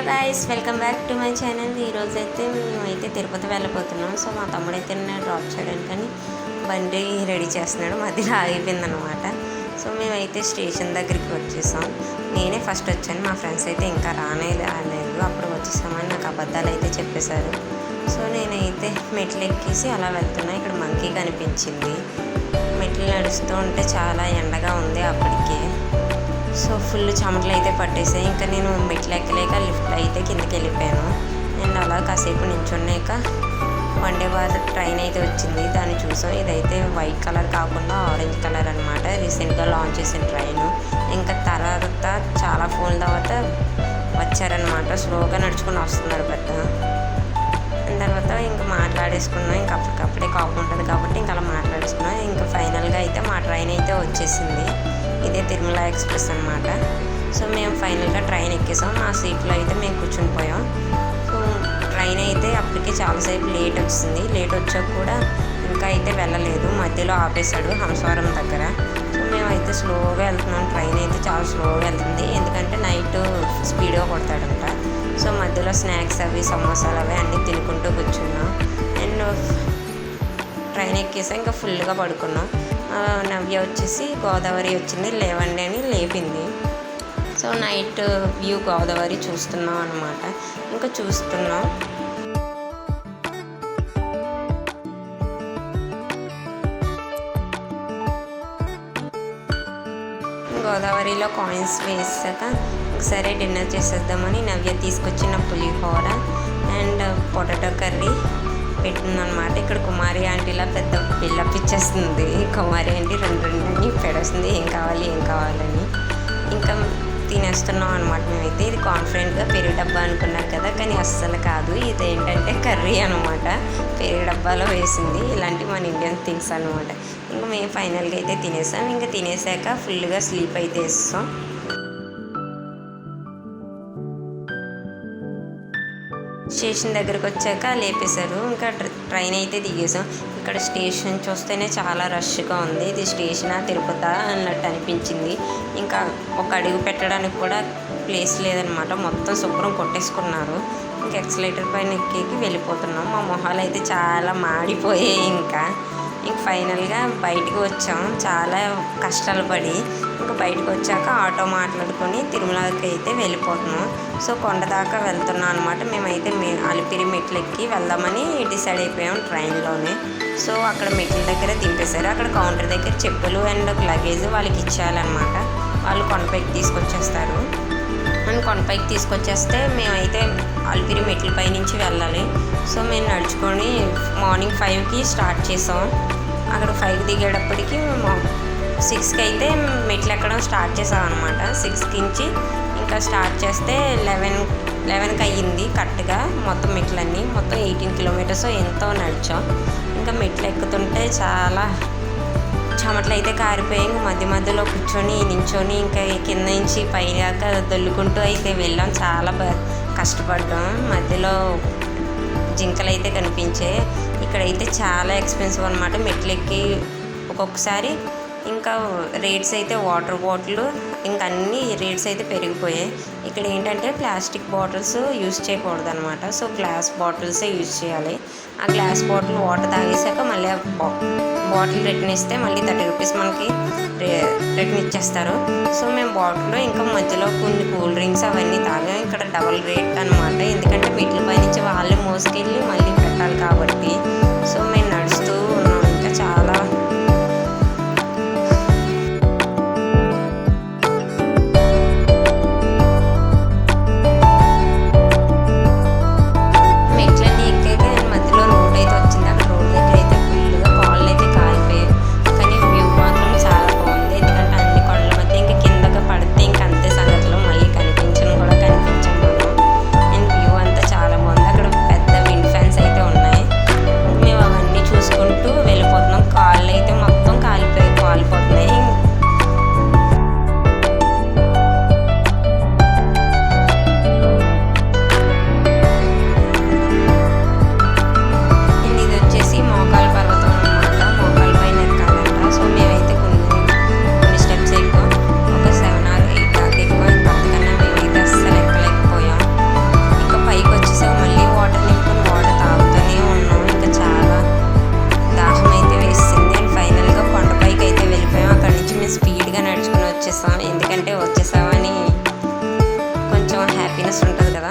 Guys, welcome back to my channel. ఈరోజు అయితే మేమైతే తిరుపతి వెళ్ళిపోతున్నాం. సో మా తమ్ముడైతే నేను డ్రాప్ చేయడానికి కానీ బండి రెడీ చేస్తున్నాడు, మధ్యలో ఆగిపోయిందనమాట. సో మేమైతే స్టేషన్ దగ్గరికి వచ్చేసాం. నేనే ఫస్ట్ వచ్చాను, మా ఫ్రెండ్స్ అయితే ఇంకా రాలేదు. అప్పుడు వచ్చేసామని నాకు అబద్ధాలు అయితే చెప్పేశారు. సో నేనైతే మెట్లు ఎక్కేసి అలా వెళ్తున్నా. ఇక్కడ మంకీ కనిపించింది. మెట్లు నడుస్తూ ఉంటే చాలా ఎండగా ఉంది అప్పటికే. సో ఫుల్ చెమటలు అయితే పట్టేసాయి. ఇంకా నేను మెట్లు ఎక్కలేక లిఫ్ట్ అయితే కిందకి వెళ్ళిపోయాను. నేను అలా కాసేపు నించున్నాక వండే భారత్ ట్రైన్ అయితే వచ్చింది, దాన్ని చూసాం. ఇదైతే వైట్ కలర్ కాకుండా ఆరెంజ్ కలర్ అనమాట. రీసెంట్గా లాంచ్ చేసిన ట్రైన్. ఇంకా తర్వాత చాలా ఫోన్ల తర్వాత వచ్చారనమాట. స్లోగా నడుచుకుని వస్తున్నారు పెద్ద. తర్వాత ఇంకా మాట్లాడేసుకున్నాం. ఇంకా అప్పటికప్పుడే కాపు ఉంటుంది కాబట్టి ఇంకా అలా మాట్లాడేసుకున్నాం. ఇంకా ఫైనల్గా అయితే మా ట్రైన్ అయితే వచ్చేసింది. ఇదే తిరుమల ఎక్స్ప్రెస్ అనమాట. సో మేము ఫైనల్గా ట్రైన్ ఎక్కేసాం. మా సీట్లో అయితే మేము కూర్చుని పోయాం. సో ట్రైన్ అయితే అప్పటికే చాలాసేపు లేట్ వచ్చింది. లేట్ వచ్చాక కూడా ఇంకా అయితే వెళ్ళలేదు, మధ్యలో ఆపేశాడు హంసవరం దగ్గర. సో మేమైతే స్లోగా వెళ్తున్నాం. ట్రైన్ అయితే చాలా స్లోగా వెళ్తుంది, ఎందుకంటే నైట్ స్పీడ్గా కొడతాడంట. సో మధ్యలో స్నాక్స్ అవి సమోసాలు అవి అన్నీ తినుకుంటూ కూర్చున్నాం. అండ్ ట్రైన్ ఎక్కేసాం, ఇంకా ఫుల్గా పడుకున్నాం. నవ్య వచ్చేసి గోదావరి వచ్చింది లేవండి అని లేపింది. సో నైట్ వ్యూ గోదావరి చూస్తున్నాం అన్నమాట. ఇంకా చూస్తున్నాం. గోదావరిలో కాయిన్స్ వేసాక సరే డిన్నర్ చేసేద్దామని నవ్య తీసుకొచ్చిన పులిహోర అండ్ పొటాటో కర్రీ పెట్టిందనమాట. ఇక్కడ కుమారి ఆంటీలా పెద్ద బిల్డప్ ఇచ్చేస్తుంది. కుమారి ఆంటీ రెండు పెడేస్తుంది, ఏం కావాలని. ఇంకా తినేస్తున్నాం అనమాట మేమైతే. ఇది కాన్ఫిడెంట్గా పెరుగు డబ్బా అనుకున్నారు కదా, కానీ అస్సలు కాదు. ఇదేంటంటే కర్రీ అనమాట, పెరుగు డబ్బాలో వేసింది. ఇలాంటివి మన ఇండియన్ థింగ్స్ అనమాట. ఇంకా మేము ఫైనల్గా అయితే తినేసాం. ఇంకా తినేసాక ఫుల్గా స్లీప్ అయితే వేస్తాం. స్టేషన్ దగ్గరకు వచ్చాక లేపేశారు. ఇంకా ట్రైన్ అయితే దిగేసాం. ఇక్కడ స్టేషన్ చూస్తేనే చాలా రష్గా ఉంది. ఇది స్టేషనా తిరుపతి అన్నట్టు అనిపించింది. ఇంకా ఒక అడుగు పెట్టడానికి కూడా ప్లేస్ లేదనమాట, మొత్తం శుభ్రం కొట్టేసుకున్నారు. ఇంకా ఎక్సలేటర్ పైన ఎక్కి వెళ్ళిపోతున్నాం. మా మొహాలు అయితే చాలా మాడిపోయాయి. ఇంకా ఫైనల్గా బయటకు వచ్చాం, చాలా కష్టాలు పడి. ఇంకా బయటకు వచ్చాక ఆటో మాట్లాడుకొని తిరుమలకి అయితే వెళ్ళిపోతున్నాం. సో కొండ దాకా వెళ్తున్నాం అనమాట. మేమైతే అలిపిరి మెట్లు ఎక్కి వెళ్దామని డిసైడ్ అయిపోయాం ట్రైన్లోనే. సో అక్కడ మెట్ల దగ్గర దింపేశారు. అక్కడ కౌంటర్ దగ్గర చెప్పులు అండ్ లగేజ్ వాళ్ళకి ఇచ్చేయాలన్నమాట. వాళ్ళు కొండపైకి తీసుకొచ్చేస్తారు. అండ్ కొండపైకి తీసుకొచ్చేస్తే మేమైతే అలిపిరి మెట్లపై నుంచి వెళ్ళాలి. సో మేము నడుచుకొని మార్నింగ్ 5కి స్టార్ట్ చేసాం. అక్కడ 5కి దిగేటప్పటికి మేము 6కి అయితే మెట్లు ఎక్కడం స్టార్ట్ చేసాం అనమాట. 6కి నుంచి ఇంకా స్టార్ట్ చేస్తే 11కి అయ్యింది కరెక్ట్గా. మొత్తం మెట్లన్నీ మొత్తం 18 కిలోమీటర్స్ ఎంతో నడిచాం. ఇంకా మెట్లు ఎక్కుతుంటే చాలా చెమటలు అయితే కారిపోయాయి. మధ్యలో కూర్చొని నించొని ఇంకా కింద నుంచి పైదాకా దొల్లుకుంటూ అయితే వెళ్ళాం. చాలా కష్టపడ్డాం. మధ్యలో జింకలు అయితే కనిపించాయి. ఇక్కడైతే చాలా ఎక్స్పెన్సివ్ అనమాట మెట్లు ఎక్కి. ఒక్కొక్కసారి ఇంకా రేట్స్ అయితే వాటర్ బాటిల్ ఇంకా అన్ని రేట్స్ అయితే పెరిగిపోయాయి. ఇక్కడ ఏంటంటే ప్లాస్టిక్ బాటిల్స్ యూజ్ చేయకూడదు అనమాట. సో గ్లాస్ బాటిల్సే యూజ్ చేయాలి. ఆ గ్లాస్ బాటిల్ వాటర్ తాగేసాక మళ్ళీ ఆ బాటిల్ రిటర్న్ ఇస్తే మళ్ళీ 30 రూపీస్ మనకి రిటర్న్ ఇచ్చేస్తారు. సో మేము బాటిల్లో ఇంకా మధ్యలో కొన్ని కూల్ డ్రింక్స్ అవన్నీ తాగాం. ఇక్కడ డబల్ రేట్ అనమాట, ఎందుకంటే మెట్ల పై నుంచి వాళ్ళే మోసుకెళ్ళి మళ్ళీ పెట్టాలి కాబట్టి. సో మేము నడుస్తూ ఉన్నాం. ఇంకా చాలా హ్యాపీనెస్ ఉంటుంది కదా.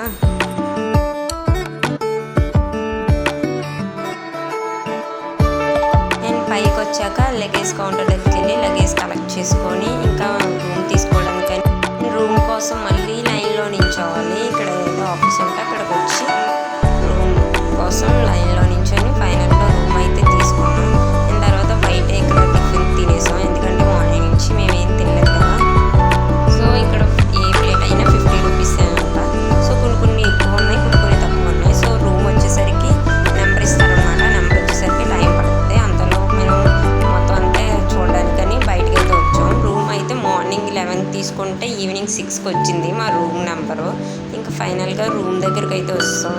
నేను పైకి వచ్చాక లగేజ్ కౌంటర్ దగ్గరికి వెళ్ళి లగేజ్ కలెక్ట్ చేసుకొని ఇంకా రూమ్ తీసుకోవడానికని రూమ్ కోసం మళ్ళీ లైన్లో నించోవాలి. ఇక్కడ ఏదో ఆఫీస్ ఉంటే అక్కడికి వచ్చి రూమ్ కోసం లైన్లో నించొని ఫైనల్గా రూమ్ అయితే తీసుకున్నాం. దాని తర్వాత బయట ఇక్కడ టిఫిన్ తినేసాం, ఎందుకంటే మార్నింగ్ నుంచి మేమేం తినలేదు కదా. సో ఇక్కడ ఏ ప్లేట్ అయినా 50 రూపీస్ అంట. సో కొన్ని ఎక్కువ ఉన్నాయి, కొన్ని తక్కువ ఉన్నాయి. సో రూమ్ వచ్చేసరికి నెంబర్ ఇస్తారనమాట. నెంబర్ వచ్చేసరికి టైం పడుతుంది. అంతలో మేము మొత్తం అంతా చూడడానికని బయటకు అయితే వచ్చాం. రూమ్ అయితే మార్నింగ్ 11కి తీసుకుంటే ఈవినింగ్ 6కి వచ్చింది మా రూమ్ నెంబరు. ఇంకా ఫైనల్గా రూమ్ దగ్గరికి అయితే వస్తాం.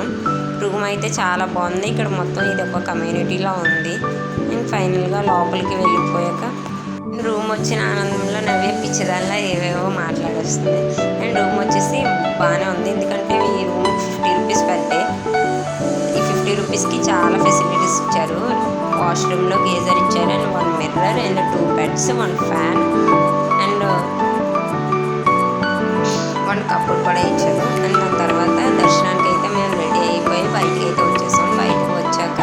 రూమ్ అయితే చాలా బాగుంది. ఇక్కడ మొత్తం ఇది ఒక కమ్యూనిటీలా ఉంది. నేను ఫైనల్గా లోపలికి వెళ్ళిపోయాక రూమ్ వచ్చిన ఆనందంలో నవ్వే పిచ్చిదాల్లా ఏవేవో మాట్లాడేస్తుంది. అండ్ రూమ్ వచ్చేసి బాగానే ఉంది, ఎందుకంటే ఈ రూమ్ 50 రూపీస్ పర్ డే. ఈ 50 రూపీస్కి చాలా ఫెసిలిటీస్ ఇచ్చారు. వాష్రూమ్లో గేజర్ ఇచ్చారు, and 1 mirror and 2 beds, 1 fan and 1 కప్పులు కూడా ఇచ్చారు. అండ్ దాని తర్వాత దర్శనానికి అయితే మేము రెడీ అయిపోయి బయటికి అయితే వచ్చేసాం. బయటకు వచ్చాక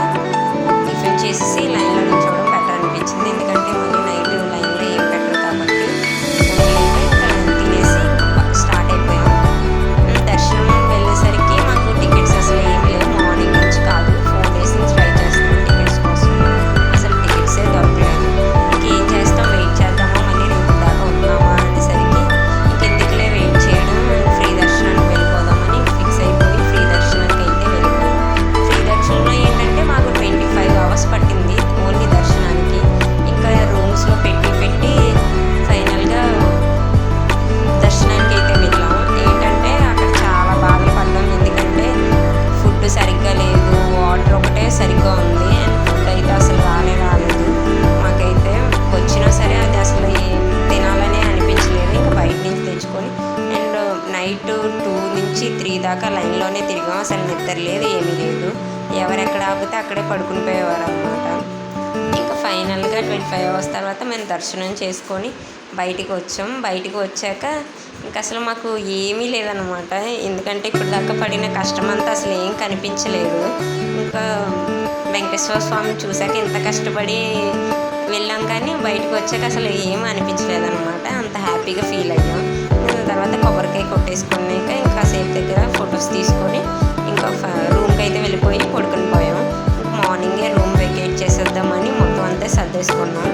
టిఫిన్ చేసేసి లైన్లో నిల్చోవడం బెటర్ అనిపించింది, ఎందుకంటే మళ్ళీ నైట్ లైన్లో ఏం పెట్టరు కాబట్టి తినేసి స్టార్ట్ అయిపోయాం. దర్శనం వెళ్ళేసరికి మాకు టికెట్స్ అసలు ఏం లేవు. మార్నింగ్ నుంచి కాదు, 4 days నుంచి ట్రై చేస్తున్నాం టికెట్స్ కోసం. అసలు టికెట్సే దొరకలేదు. ఇంకేం చేస్తాం, వెయిట్ చేద్దామా, మళ్ళీ రేపు దాకా ఉన్నామా అనేసరికి ఇంకెందుకులే వెయిట్ చేయడం, ఫ్రీ దర్శనానికి వెళ్ళిపోదామని ఫిక్స్ అయిపోయి ఫ్రీ దర్శనానికి అయితే వెళ్ళిపోయాం. ఫ్రీ దర్శనంలో ఏంటంటే మాకు 25 hours పట్టింది ఓన్లీ దర్శనానికి. ఇంకా రూమ్స్లో పెట్టి ఫైనల్గా దర్శనానికి అయితే వెళ్ళాం. ఏంటంటే అక్కడ చాలా బాధలు పడ్డాం, ఎందుకంటే ఫుడ్ సరిగ్గా లేదు, వాటర్ ఒకటే సరిగ్గా ఉంది, అండ్ ఫుడ్ అయితే అసలు రాలేదు. మాకైతే వచ్చినా సరే అది అసలు తినాలనే అనిపించలేదు. ఇంకా బయట నుంచి తెచ్చుకొని అండ్ నైట్ 2 నుంచి 3 దాకా లైన్లోనే తిరిగాం. అసలు నిద్ర లేదు, ఏమీ లేదు. ఎవరెక్కడ ఆపితే అక్కడే పడుకుని పోయేవారు అనమాట. ఇంకా ఫైనల్గా 25 hours తర్వాత మేము దర్శనం చేసుకొని బయటికి వచ్చాం. బయటికి వచ్చాక ఇంకా అసలు మాకు ఏమీ లేదనమాట, ఎందుకంటే ఇప్పుడు దాకా పడిన కష్టం అంతా అసలు ఏం కనిపించలేదు. ఇంకా వెంకటేశ్వర స్వామిని చూసాక ఇంత కష్టపడి వెళ్ళాం, కానీ బయటకు వచ్చాక అసలు ఏం అనిపించలేదు అనమాట. అంత హ్యాపీగా ఫీల్ అయ్యాం. దాని తర్వాత కొబ్బరికాయ కొట్టేసుకున్నాక ఇంకా సేఫ్ దగ్గర ఫొటోస్ తీసుకొని ఇంకా రూమ్కి అయితే వెళ్ళిపోయి పడుకుని పోయాం. మార్నింగే రూమ్ వెకేట్ చేసేద్దామని మొత్తం అంతా సర్దేసుకున్నాం.